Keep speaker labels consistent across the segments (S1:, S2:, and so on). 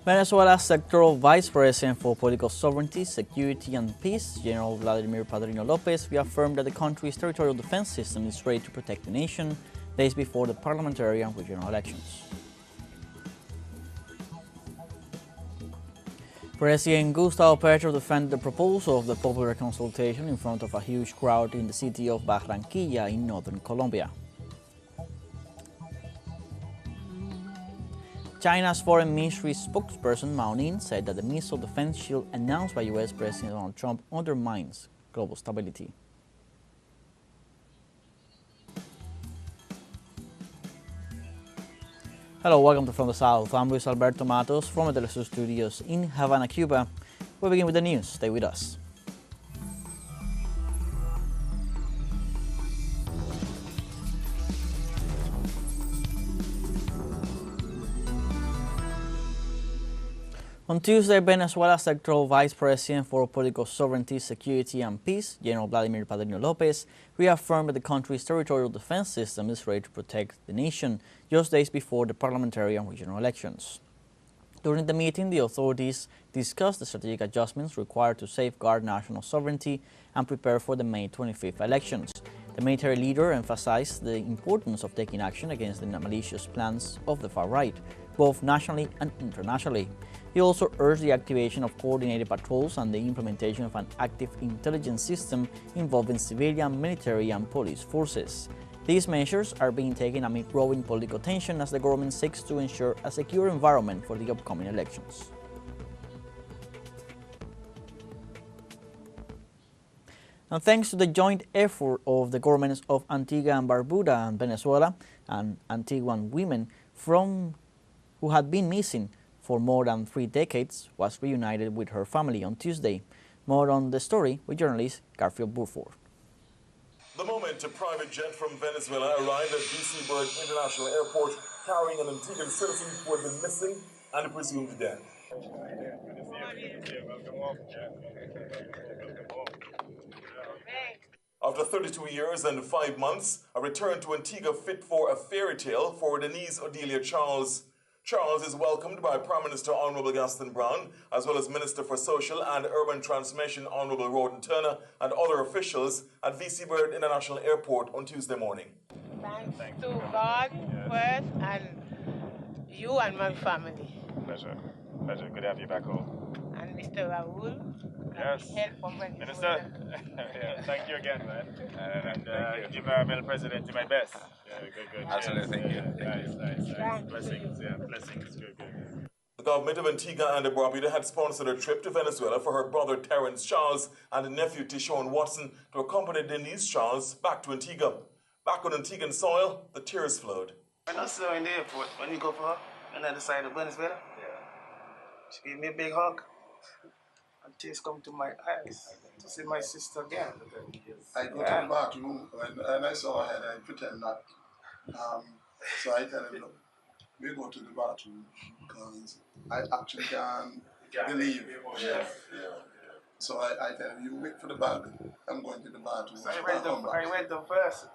S1: Venezuela's sectoral Vice President for Political Sovereignty, Security and Peace, General Vladimir Padrino Lopez, reaffirmed that the country's territorial defense system is ready to protect the nation days before the parliamentary and regional elections. President Gustavo Petro defended the proposal of the popular consultation in front of a huge crowd in the city of Barranquilla in northern Colombia. China's Foreign Ministry spokesperson Mao Ning said that the missile defense shield announced by U.S. President Donald Trump undermines global stability. Hello, welcome to From the South. I'm Luis Alberto Matos from the teleSUR studios in Havana, Cuba. We begin with the news. Stay with us. On Tuesday, Venezuela's sectoral Vice President for Political Sovereignty, Security and Peace, General Vladimir Padrino Lopez, reaffirmed that the country's territorial defense system is ready to protect the nation just days before the parliamentary and regional elections. During the meeting, the authorities discussed the strategic adjustments required to safeguard national sovereignty and prepare for the May 25th elections. The military leader emphasized the importance of taking action against the malicious plans of the far right, both nationally and internationally. He also urged the activation of coordinated patrols and the implementation of an active intelligence system involving civilian, military, and police forces. These measures are being taken amid growing political tension as the government seeks to ensure a secure environment for the upcoming elections. And thanks to the joint effort of the governments of Antigua and Barbuda and Venezuela and Antiguan women who had been missing for more than 3 decades, was reunited with her family on Tuesday. More on the story with journalist Garfield Burford.
S2: The moment a private jet from Venezuela arrived at DC Bird International Airport carrying an Antiguan citizen who had been missing and presumed dead. After 32 years and 5 months, a return to Antigua fit for a fairy tale for Denise Odelia Charles. Charles is welcomed by Prime Minister Honorable Gaston Brown, as well as Minister for Social and Urban Transformation Honorable Roden Turner and other officials at VC Bird International Airport on Tuesday morning.
S3: Thanks to God first and you and my family.
S4: Pleasure. Pleasure. Good to have you back home.
S3: And Mr. Raul.
S4: Yes.
S3: Help from Venezuela.
S4: Minister, yeah, thank you again, man. And give our president my best. Yeah, good.
S5: Absolutely, thank you.
S4: Nice. Blessings, blessings. Good.
S2: The government of Antigua and Barbuda had sponsored a trip to Venezuela for her brother Terrence Charles and nephew Tishon Watson to accompany Denise Charles back to Antigua. Back on Antiguan soil, the tears flowed.
S6: When I saw her in the airport, when you go for her, on the other side of Venezuela, she gave me a big hug. And tears come to my eyes to see my sister again.
S7: I go to the bathroom, and I saw her, and I pretend not. So I tell him, look, we go to the bathroom because I actually can't believe. Yeah. So I tell him, you wait for the bag. I'm going to the bathroom.
S6: So I went up first.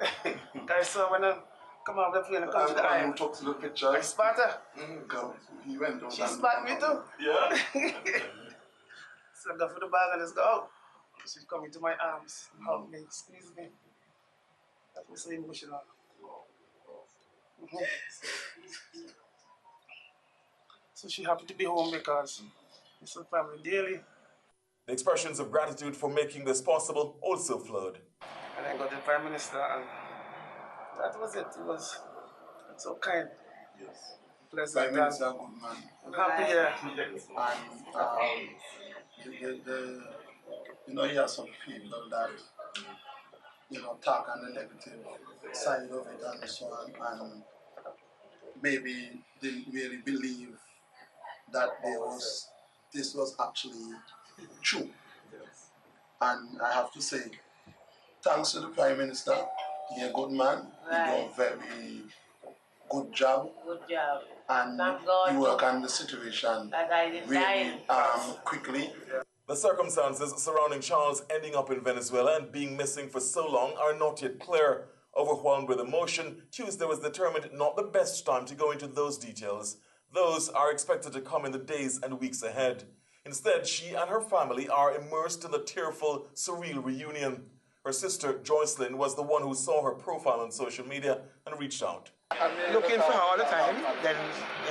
S6: I saw when I come out of the plane, I come to the aisle.
S7: Took to the picture.
S6: I spot her.
S7: He went down.
S6: She spot me too.
S2: Yeah?
S6: So I go for the bag and let's go out. She come into my arms, hug me, squeeze me. That was so emotional. So she happy to be home because it's her family daily.
S2: The expressions of gratitude for making this possible also flowed.
S6: And I got the Prime Minister and that was it. It was so kind.
S7: Yes.
S6: Pleasant.
S7: Prime Minister, good man.
S6: I'm happy, yeah.
S7: And he has some people that, talk on the negative side of it and so on, and maybe didn't really believe that this was actually true. And I have to say, thanks to the Prime Minister, he's a good man, he did a very good job.
S3: Good job.
S7: And you work on the situation really quickly.
S2: The circumstances surrounding Charles ending up in Venezuela and being missing for so long are not yet clear. Overwhelmed with emotion, Tuesday was determined not the best time to go into those details. Those are expected to come in the days and weeks ahead. Instead, she and her family are immersed in the tearful, surreal reunion. Her sister, Joycelyn, was the one who saw her profile on social media and reached out.
S6: Looking for her all the time, then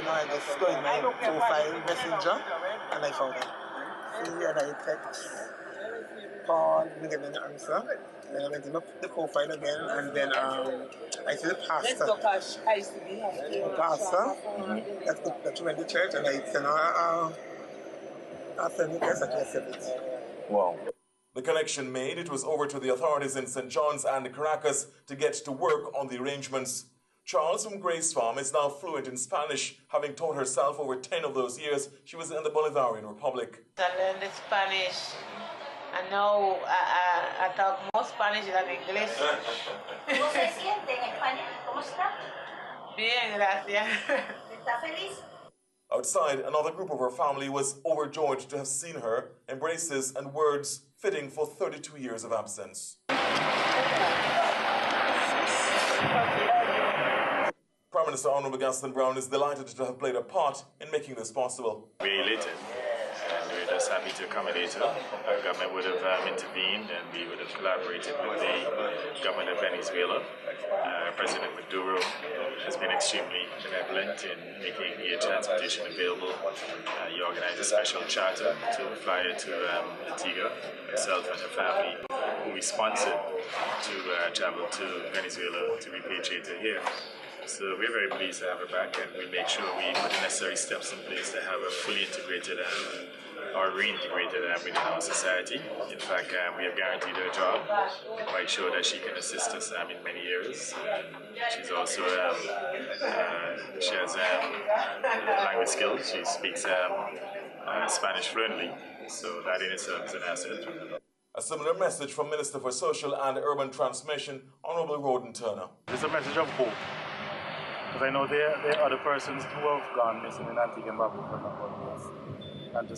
S6: I just go in my profile messenger and I found her. See, and I text, call, didn't get any answer. Then I went in the profile again, and then I see the pastor. The pastor, that went to church, and I sent her a friend request and she accepted it.
S2: Wow. The connection made, it was over to the authorities in St. John's and Caracas to get to work on the arrangements. Charles from Grace Farm is now fluent in Spanish, having taught herself over 10 of those years she was in the Bolivarian Republic.
S3: I learned the Spanish, and now I talk more Spanish than English.
S5: ¿Cómo se siente en España? ¿Cómo está?
S3: Bien, gracias.
S5: ¿Está feliz?
S2: Outside, another group of her family was overjoyed to have seen her, embraces and words fitting for 32 years of absence. Prime Minister Honourable Gaston Brown is delighted to have played a part in making this possible.
S4: We're elated, and we're just happy to accommodate her. Our government would have intervened, and we would have collaborated with the government of Venezuela. President Maduro has been extremely benevolent in making air transportation available. He organized a special charter to fly her to Antigua, herself and her family, who we sponsored to travel to Venezuela to repatriate her here. So we're very pleased to have her back, and we make sure we put the necessary steps in place to have her fully integrated or reintegrated within our society. In fact, we have guaranteed her a job, quite sure that she can assist us in many areas. She's also, she has language skills. She speaks Spanish fluently, so that in itself is an asset.
S2: A similar message from Minister for Social and Urban Transformation, Honourable Roden Turner.
S8: It's a message of hope, because I know there are other persons who have gone missing in Antigua and Barbuda for a number of years. And to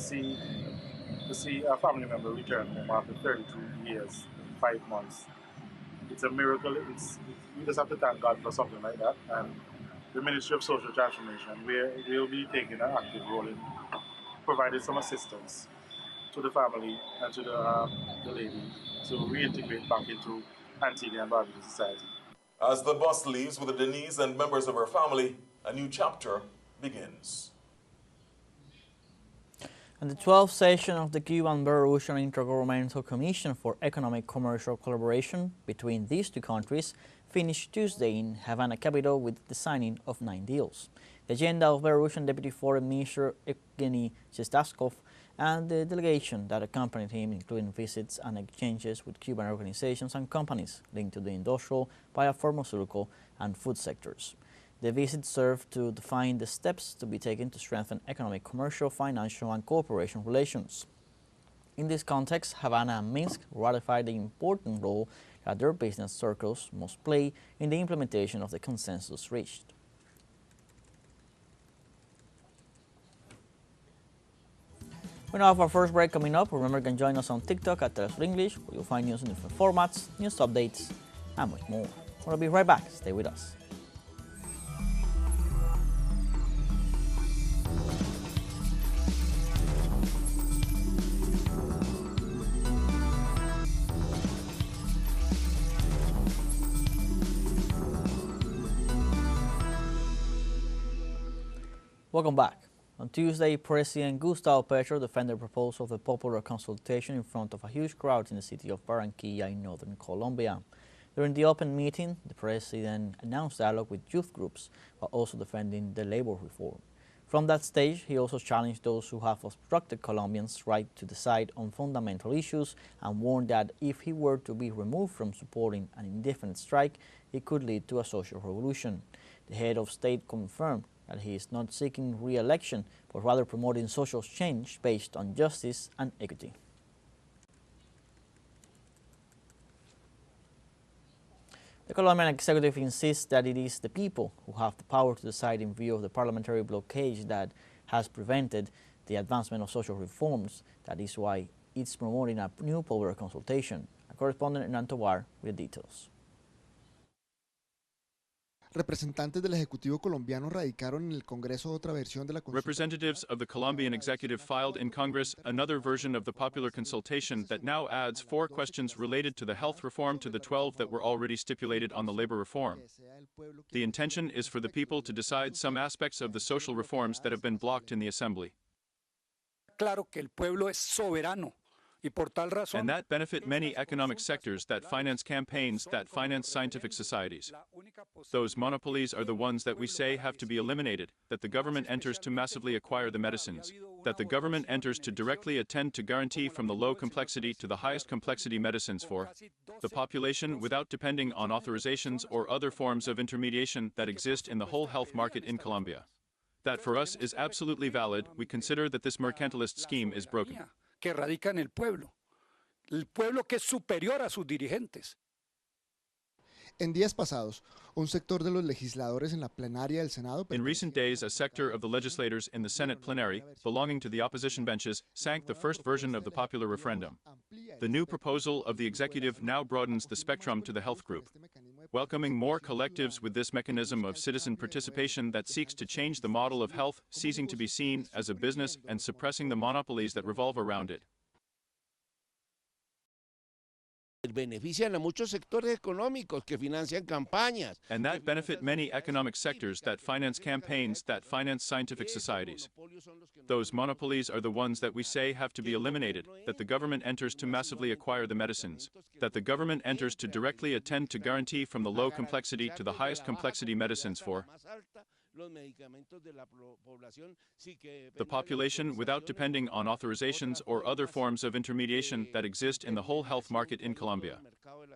S8: see a family member return home after 32 years, 5 months, it's a miracle. We just have to thank God for something like that. And the Ministry of Social Transformation, we'll be taking an active role in providing some assistance to the family and to the lady to reintegrate back into Antigua and Barbuda society.
S2: As the bus leaves with the Denise and members of her family, a new chapter begins.
S1: And the 12th session of the Cuban-Belarusian Intergovernmental Commission for Economic Commercial Collaboration between these two countries finished Tuesday in Havana capital with the signing of 9 deals. The agenda of Belarusian Deputy Foreign Minister Evgeny Chestaskov and the delegation that accompanied him, including visits and exchanges with Cuban organizations and companies linked to the industrial, biopharmaceutical and food sectors. The visit served to define the steps to be taken to strengthen economic, commercial, financial and cooperation relations. In this context, Havana and Minsk ratified the important role that their business circles must play in the implementation of the consensus reached. We now have our first break coming up. Remember, you can join us on TikTok at teleSUR English, where you'll find news in different formats, news updates, and much more. We'll be right back. Stay with us. Welcome back. On Tuesday, President Gustavo Petro defended the proposal of a popular consultation in front of a huge crowd in the city of Barranquilla in northern Colombia. During the open meeting, the president announced dialogue with youth groups while also defending the labor reform. From that stage, he also challenged those who have obstructed Colombians' right to decide on fundamental issues and warned that if he were to be removed from supporting an indefinite strike, it could lead to a social revolution. The head of state confirmed that he is not seeking re-election, but rather promoting social change based on justice and equity. The Colombian executive insists that it is the people who have the power to decide in view of the parliamentary blockage that has prevented the advancement of social reforms. That is why it's promoting a new popular consultation. Our correspondent Hernan Tovar with details.
S9: Representantes del Ejecutivo colombiano radicaron en el Congreso otra versión de la consulta.
S10: Representatives of the Colombian executive filed in Congress another version of the popular consultation that now adds 4 questions related to the health reform to the 12 that were already stipulated on the labor reform. The intention is for the people to decide some aspects of the social reforms that have been blocked in the Assembly.
S11: Claro que el pueblo es soberano.
S10: And that benefit many economic sectors that finance campaigns, that finance scientific societies. Those monopolies are the ones that we say have to be eliminated, that the government enters to massively acquire the medicines, that the government enters to directly attend to guarantee from the low complexity to the highest complexity medicines for the population without depending on authorizations or other forms of intermediation that exist in the whole health market in Colombia. That for us is absolutely valid. We consider that this mercantilist scheme is broken.
S11: Que radica en el pueblo que es superior a sus dirigentes.
S9: En días pasados, un sector de los legisladores en la plenaria del Senado.
S10: In recent days, a sector of the legislators in the Senate plenary, belonging to the opposition benches, sank the first version of the popular referendum. The new proposal of the executive now broadens the spectrum to the health group, welcoming more collectives with this mechanism of citizen participation that seeks to change the model of health, ceasing to be seen as a business and suppressing the monopolies that revolve around it.
S12: Benefician a muchos sectores económicos que financian campañas.
S10: And that benefit many economic sectors that finance campaigns, that finance scientific societies. Those monopolies are the ones that we say have to be eliminated, that the government enters to massively acquire the medicines, that the government enters to directly attend to guarantee from the low complexity to the highest complexity medicines for the population without depending on authorizations or other forms of intermediation that exist in the whole health market in Colombia.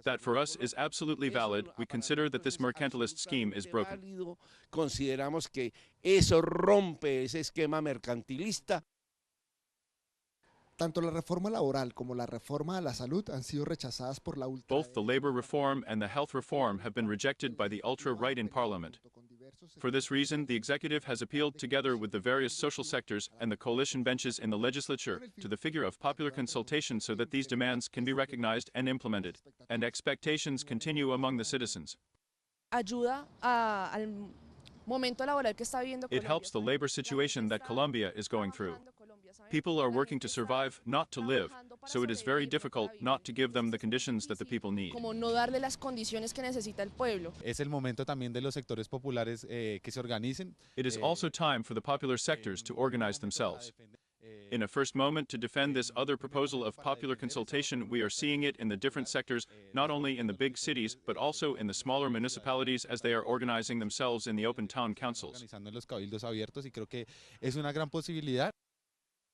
S10: That for us is absolutely valid. We consider that this mercantilist scheme is broken.
S12: Consideramos que eso rompe ese esquema mercantilista.
S9: Tanto la reforma laboral como la reforma a la salud han sido rechazadas por la ultra.
S10: Both the labor reform and the health reform have been rejected by the ultra-right in Parliament. For this reason, the executive has appealed together with the various social sectors and the coalition benches in the legislature to the figure of popular consultation so that these demands can be recognized and implemented, and expectations continue among the citizens.
S13: Ayuda al momento laboral que está viviendo Colombia.
S10: It helps the labor situation that Colombia is going through. People are working to survive, not to live, so it is very difficult not to give them the conditions that the people need.
S13: Como no darle las condiciones que necesita el pueblo.
S14: Es el momento también de los sectores populares que se organicen.
S10: It is also time for the popular sectors to organize themselves. In a first moment, to defend this other proposal of popular consultation, we are seeing it in the different sectors, not only in the big cities, but also in the smaller municipalities as they are organizing themselves in the open town councils.
S14: Organizando en los cabildos abiertos y creo que es una gran posibilidad.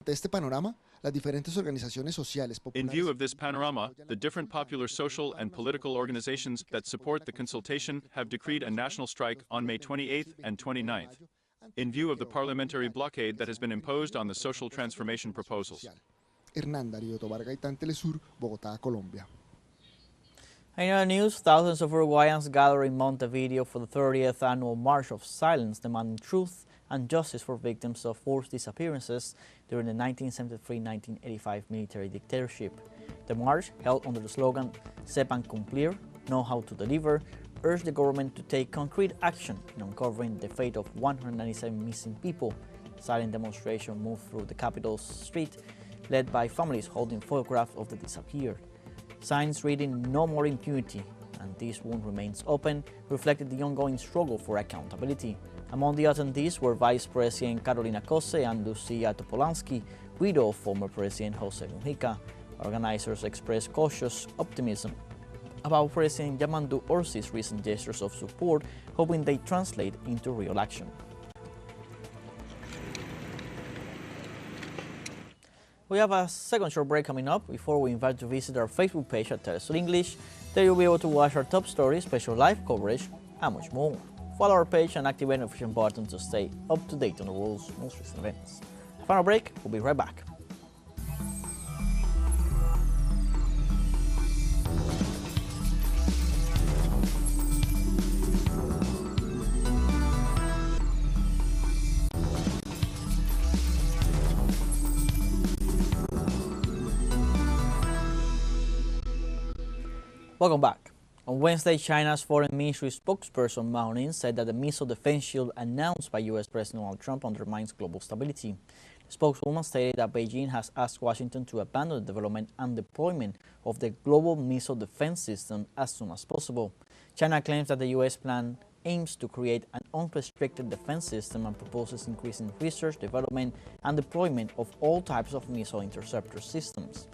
S9: De este panorama, las diferentes organizaciones sociales populares.
S10: In view of this panorama, the different popular social and political organizations that support the consultation have decreed a national strike on May 28th and 29th, in view of the parliamentary blockade that has been imposed on the social transformation proposals.
S9: Hernán Darío Tobar Gaitán, teleSUR, Bogotá, Colombia.
S1: In other news, thousands of Uruguayans gather in Montevideo for the 30th annual March of Silence, demanding truth and justice for victims of forced disappearances during the 1973-1985 military dictatorship. The march, held under the slogan "Sepan cumplir, know how to deliver," urged the government to take concrete action in uncovering the fate of 197 missing people. Silent demonstration moved through the capital's street, led by families holding photographs of the disappeared. Signs reading "No more impunity" and "This wound remains open" reflected the ongoing struggle for accountability. Among the attendees were Vice President Carolina Cose and Lucia Topolansky, widow of former President Jose Mujica. Organizers expressed cautious optimism about President Yamandu Orsi's recent gestures of support, hoping they translate into real action. We have a second short break coming up before we invite you to visit our Facebook page at teleSUR English. There you'll be able to watch our top stories, special live coverage, and much more. Follow our page and activate the notification button to stay up to date on the world's most recent events. Final break, we'll be right back. Welcome back. On Wednesday, China's Foreign Ministry spokesperson Mao Ning said that the missile defense shield announced by U.S. President Donald Trump undermines global stability. The spokeswoman stated that Beijing has asked Washington to abandon the development and deployment of the global missile defense system as soon as possible. China claims that the U.S. plan aims to create an unrestricted defense system and proposes increasing research, development, and deployment of all types of missile interceptor systems.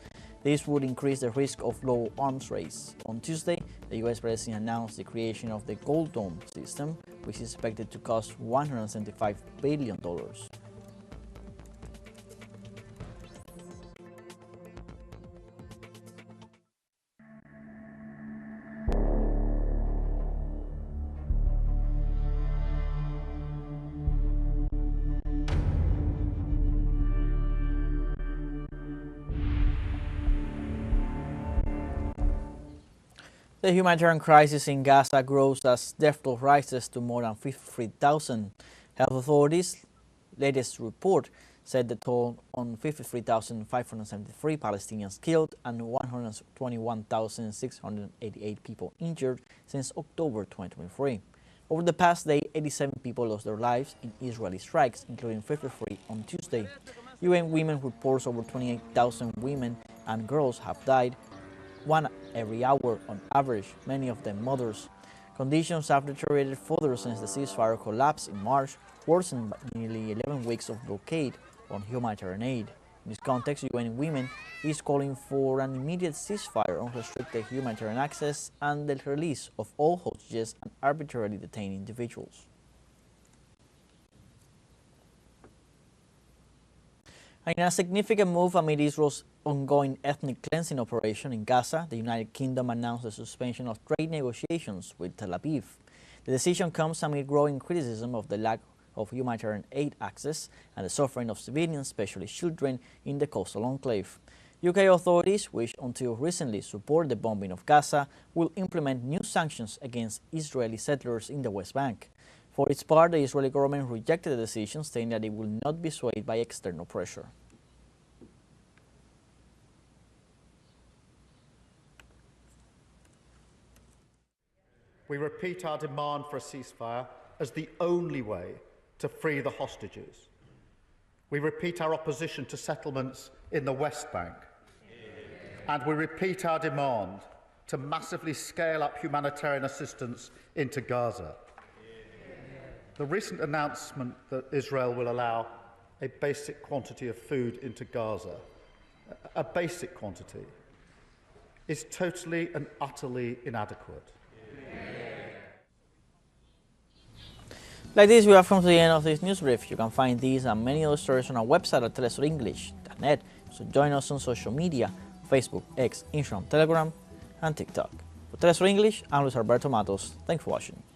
S1: This would increase the risk of low arms race. On Tuesday, the U.S. President announced the creation of the Gold Dome system, which is expected to cost $175 billion. The humanitarian crisis in Gaza grows as death toll rises to more than 53,000. Health authorities' latest report said the toll on 53,573 Palestinians killed and 121,688 people injured since October 2023. Over the past day, 87 people lost their lives in Israeli strikes, including 53 on Tuesday. UN Women reports over 28,000 women and girls have died, one every hour on average, many of them mothers. Conditions have deteriorated further since the ceasefire collapsed in March, worsened by nearly 11 weeks of blockade on humanitarian aid. In this context, UN Women is calling for an immediate ceasefire, unrestricted humanitarian access, and the release of all hostages and arbitrarily detained individuals. In a significant move amid Israel's ongoing ethnic cleansing operation in Gaza, the United Kingdom announced the suspension of trade negotiations with Tel Aviv. The decision comes amid growing criticism of the lack of humanitarian aid access and the suffering of civilians, especially children, in the coastal enclave. UK authorities, which until recently supported the bombing of Gaza, will implement new sanctions against Israeli settlers in the West Bank. For its part, the Israeli government rejected the decision, saying that it will not be swayed by external pressure.
S15: We repeat our demand for a ceasefire as the only way to free the hostages. We repeat our opposition to settlements in the West Bank. And we repeat our demand to massively scale up humanitarian assistance into Gaza. The recent announcement that Israel will allow a basic quantity of food into Gaza, a basic quantity, is totally and utterly inadequate.
S1: Like this, we have come to the end of this news brief. You can find these and many other stories on our website at telesurenglish.net. So join us on social media, Facebook, X, Instagram, Telegram, and TikTok. For Telesur English, I'm Luis Alberto Matos. Thanks for watching.